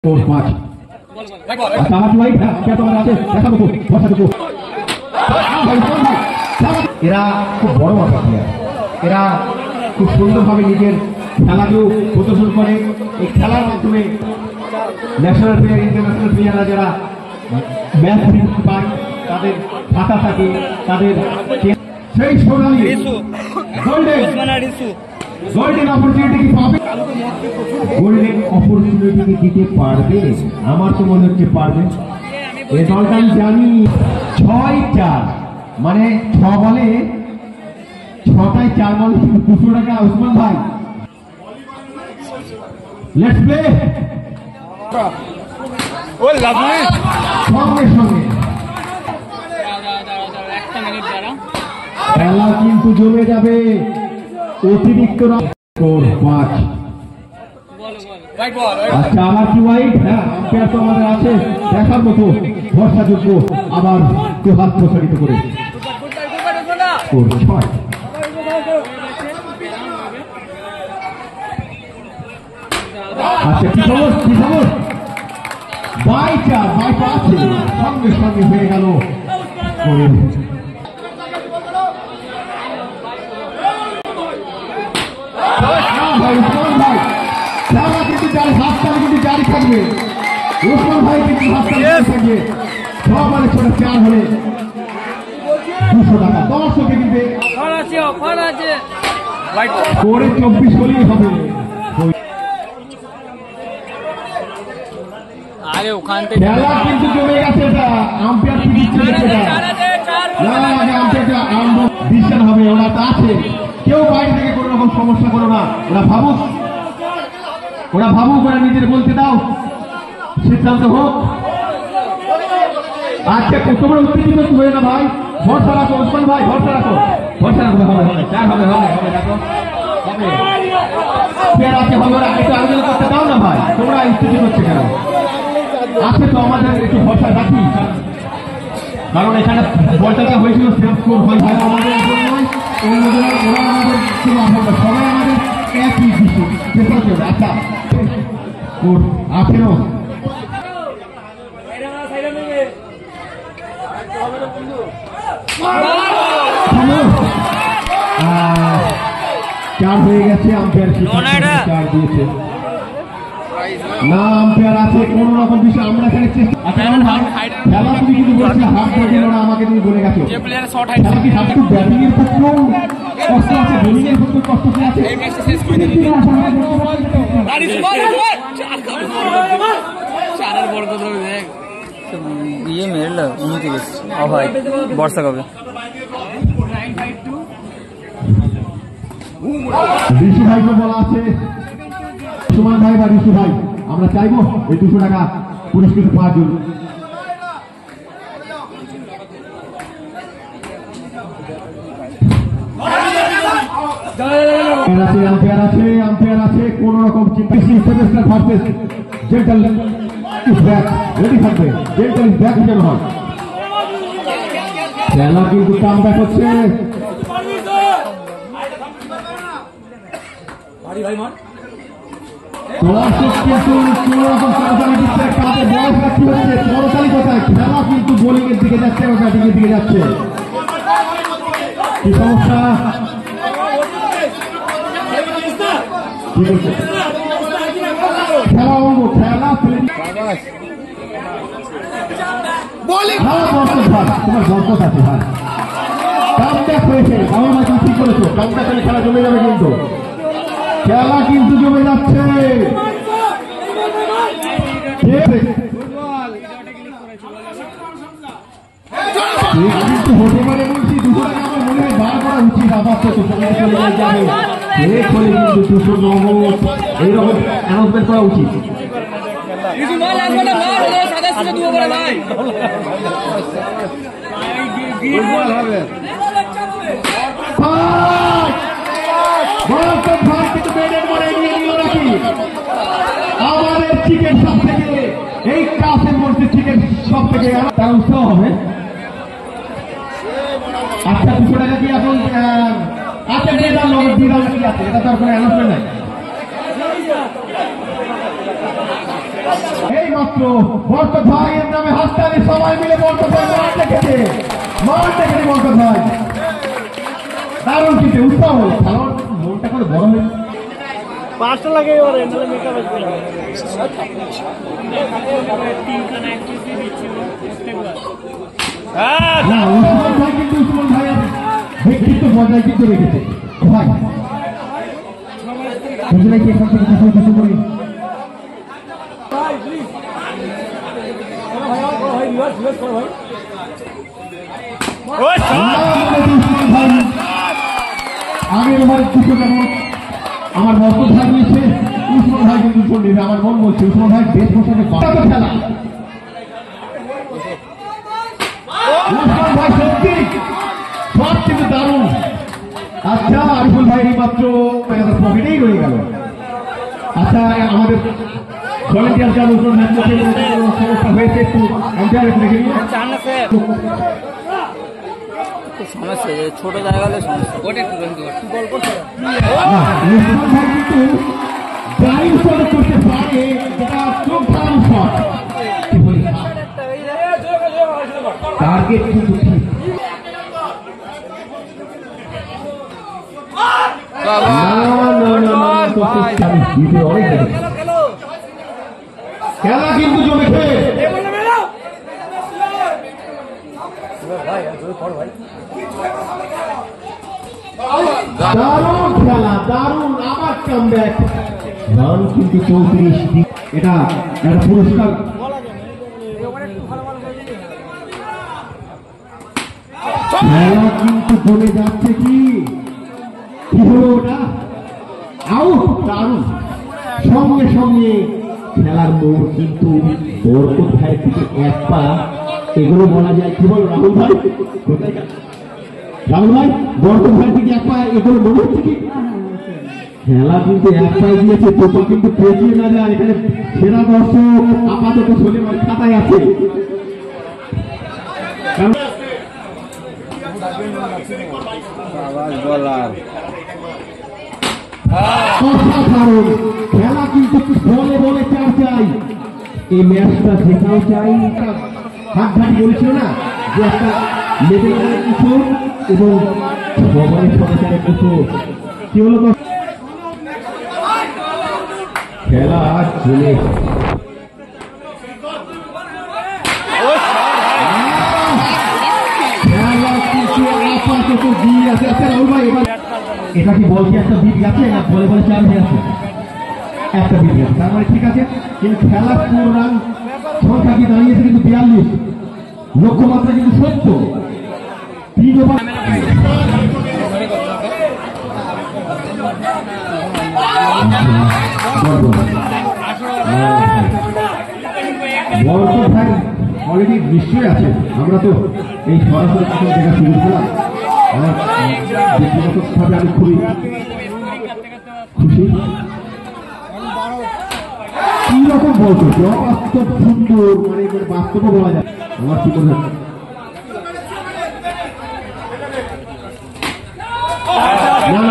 এরা খুব বড় মাথা প্লেয়ার, এরা খুব সুন্দরভাবে নিজের খেলাকেও প্রদর্শন করে। এই খেলার মাধ্যমে ন্যাশনাল প্লেয়ার, ইন্টারন্যাশনাল প্লেয়াররা যারা ম্যাচ পায় তাদের খাতা থাকে, তাদের সেই সোনালী গোল্ডেন অপরচুনিটি পাবে, গোল্ডেন অপরচুনিটি দিতে পারবে। আমার তো মনে হচ্ছে পারবে। এই দলটা আমি জানি 6-4, মানে 6 বলে 6টায় 4 বলে 200 টাকা। ওসমান ভাই, লেটস প্লে। সঙ্গে সঙ্গে খেলা কিন্তু জমে যাবে। অতিরিক্ত আচ্ছা, আমার কি ওয়াইড? হ্যাঁ, আম্পায়ার তো আমাদের আছে, দেখার মতো ভরসাযোগ্য। আবার একটু হাত প্রসারিত করে আচ্ছা, কি খবর? কি খবর? বাইটা আছে, সঙ্গে সঙ্গে হয়ে গেল। জারি থাকবে, ওসমান ভাই কিন্তু থাকবে। 6 বলে 4 হলে 200 টাকা। দর্শকে দিবে করে 24 হলেই হবে। খেলা কিন্তু জমে গেছে। এটা আম্পায়ার ডিসিশন হবে, ওরা তা আছে। কেউ বাইরে থেকে কোনো রকম সমস্যা করো না, ওরা ভাবুক, ওরা নিজের বলতে দাও, সিদ্ধান্ত হোক। আজকে তোমরা উত্তেজিত হয়ে না ভাই, ভরসা রাখো ওসমান ভাই, ভরসা রাখো। হবে 4 হবে দেখো হবে। আজকে হবে না, একটু আলোচনা করতে দাও না ভাই, তোমরা উত্তেজিত হচ্ছে কেন? আছে তো আমাদের একটু ভরসা রাখি, কারণ এখানে বলটা হয়েছিল আমাদের সবাই আমাদের একই কিছু। আচ্ছা, 18 4 হয়ে গেছে। আম্পায়ার 4 দিয়েছে না, আম্পায়ার আছে কোন রকম বিষয়। আমরা এখানে খেলা তুমি কিন্তু বলছি হাফ ব্যাটিং, ওরা আমাকে তুমি বলে গেছো খেলা কি হাফ টু ব্যাটিং এর ক্ষেত্রেও কষ্ট আছে, বোলিং এর ক্ষেত্রেও কষ্ট আছে। ইয়ে মেরল 29 ভাই, বর্ষা কবে? ঋষি ভাইকে বলা আছে, সুমান ভাই বা ঋষি ভাই, আমরা চাইবো এই 200 টাকা পুরস্কৃত পাওয়ার জন্য। আম্পায়ার আছে কোন রকম চিন্তা। রেডি থাকবে, জেন্টাল ইজ ব্যাক যেন হয়। খেলা কিন্তু কাম ব্যাক হচ্ছে। খেলা কিন্তু বোলিং এর দিকে যাচ্ছে, ব্যাটিং এর দিকে যাচ্ছে। কি সমস্যা? খেলা অঙ্গ, খেলা তোমার বরকত আছে ভাই। কামব্যাক হয়েছে, আমার মাঝে ঠিক করেছো। কামব্যাক হলে খেলা জমে যাবে, কিন্তু খেলা কিন্তু জমে যাচ্ছে। কিন্তু হতে পারে বলছি 200 টাকা আমার মনে হয় বার করা উচিত। আবার তো চলে যাবে, কিন্তু 200 নগদ এইরকম অ্যানাউন্সমেন্ট করা উচিত। আমাদের চিকেন সব থেকে, এই ক্লাসের মধ্যে চিকেন সব থেকে তার উৎসাহ হবে। আচ্ছা, 200 টাকা কি এখন? আচ্ছা, দিয়ে দাম কি আছে? এটা তো আর কোনো অ্যানাউন্সমেন্ট নাই। এই মাত্র বরকত ভাইয়ের নামে হাততালি, সবাই মিলে বরকত ভাই মাঠ দেখেছে বরকত ভাই। দারুণ কিন্তু উৎসাহ হল, খেলোয়াড় মনটা করে বড় হয়েছে। 5টা লাগে এবারে নালে মেকআপ আসবে না। না, উসমান ভাই কিন্তু উসমান ভাইয়ের ব্যক্তিত্ব বজায় কিন্তু রেখেছে ভাই। বুঝলে কি এখান থেকে কিছু করি আগের বার কিছু যেমন আমার বরকত ভাই নিয়েছে, উসমান ভাই কিন্তু উপর নেবে। আমার মন বলছে উসমান ভাই বেশ বসাতে খেলা। উসমান ভাই সত্যি সব কিন্তু দারুণ। আচ্ছা, আরিফুল ভাই এই মাত্র পকেটেই রয়ে গেল। আচ্ছা, আমাদের ভলেন্টিয়ার যার উসমান ভাই সমস্যা হয়েছে, একটু সমস্যা ছোট জায়গা হলে সমস্যা ওটা একটু উসমান ভাই কিন্তু গাড়ির শট করতে পারে, যেটা খুব দারুণ শট। টার্গেট কিন্তু ঠিক। খেলা কিন্তু জমেছে। দারুণ খেলা, দারুণ আবার কামব্যাক। রান কিন্তু 34। এটা একটা পুরস্কার। খেলা কিন্তু জমে যাচ্ছে। কি হলো ওটা? আউট। দারুণ। সঙ্গে সঙ্গে খেলার মোড় কিন্তু বরকত ভাইয়ের দিকে এক পা। এগুলো বলা যায় কি বল রাহুল ভাই? রাহুল ভাই, বরকত ভাইয়ের দিকে এক পা, এগুলো মনে হচ্ছে কি খেলা কিন্তু এক পায়ে দিয়েছে, তোপা কিন্তু পেঁচিয়ে না যায়। এখানে সেরা দর্শক আপাতত শনিবার খাতায় আছে। অসাধারণ খেলা কিন্তু বলে বলে চার চাই। এই ম্যাচটা জেতাও চাই। হাতঘাটি বলেছিল না যে একটা লেভেলের কিছু এবং সবাই সরকারের কিছু কি হলো খেলা চলে। খেলা কিন্তু আপাতত দিয়ে আছে। আচ্ছা রাহুল ভাই, এবার এটা কি বল কি একটা বিট গেছে না বলে বলে চার হয়ে আছে? একটা বিট গেছে, তার মানে ঠিক আছে। কিন্তু খেলার স্কোর রান সংখ্যা কি দাঁড়িয়েছে কিন্তু 42, লক্ষ্যমাত্রা কিন্তু 70। 3 ওভার বরকত ভাই অলরেডি নিশ্চয়ই আছে। আমরা তো এই সরাসরি দেখা শুরু করলাম। আমার ব্যক্তিগতভাবে আমি খুবই খুশি। কি রকম বলতো অবাস্তব সুন্দর, মানে বাস্তব বলা যায়। আমার কি মনে হয় না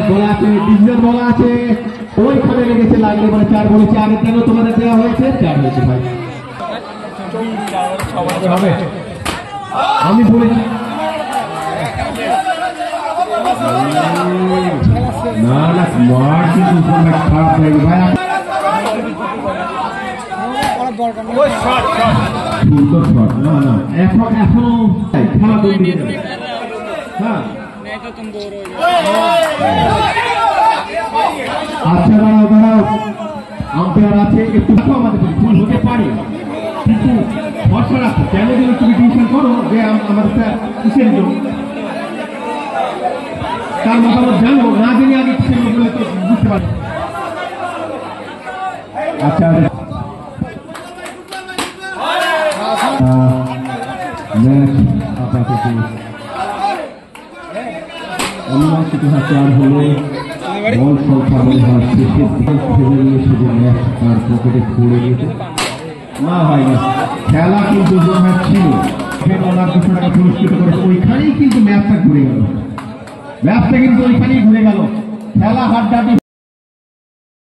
বলা আছে, ডিজিটাল বলা আছে, ওইখানে লেগেছে, লাগলে মানে 4 বলেছে। আগে কেন তোমাদের দেওয়া হয়েছে? 4 হয়েছে ভাই। হবে আমি বলেছি না না, মার কিন্তু খারাপ লাগে ভাই। সুন্দর শট। না না, এখনো খেলা বন্ধ। হ্যাঁ আচ্ছা, দাঁড়াও আম্পায়ার আছে, একটু আমাদের ভুল হতে পারে, কিন্তু ভরসা রাখো। কেন যেন তুমি ডিসিশন করো যে আমাদের কিসের জন্য, তার মতামত জানো না, জেনে আগে কিসের বলে তো বুঝতে পারো। আচ্ছা অনিবার্যিত হাতিয়ার হলে বল সংখ্যা মনে হয় শেষের দিকে ফেলে নিয়ে শুধু ম্যাচ তার পকেটে পড়ে গেছে। না হয় না, খেলা কিন্তু ম্যাচ ছিল, ওনার 200 টাকা পুরস্কৃত করেছে। ওইখানেই কিন্তু ম্যাচটা ঘুরে গেল, ম্যাচটা কিন্তু ওইখানেই ঘুরে গেল। খেলা হাড্ডাহাড্ডি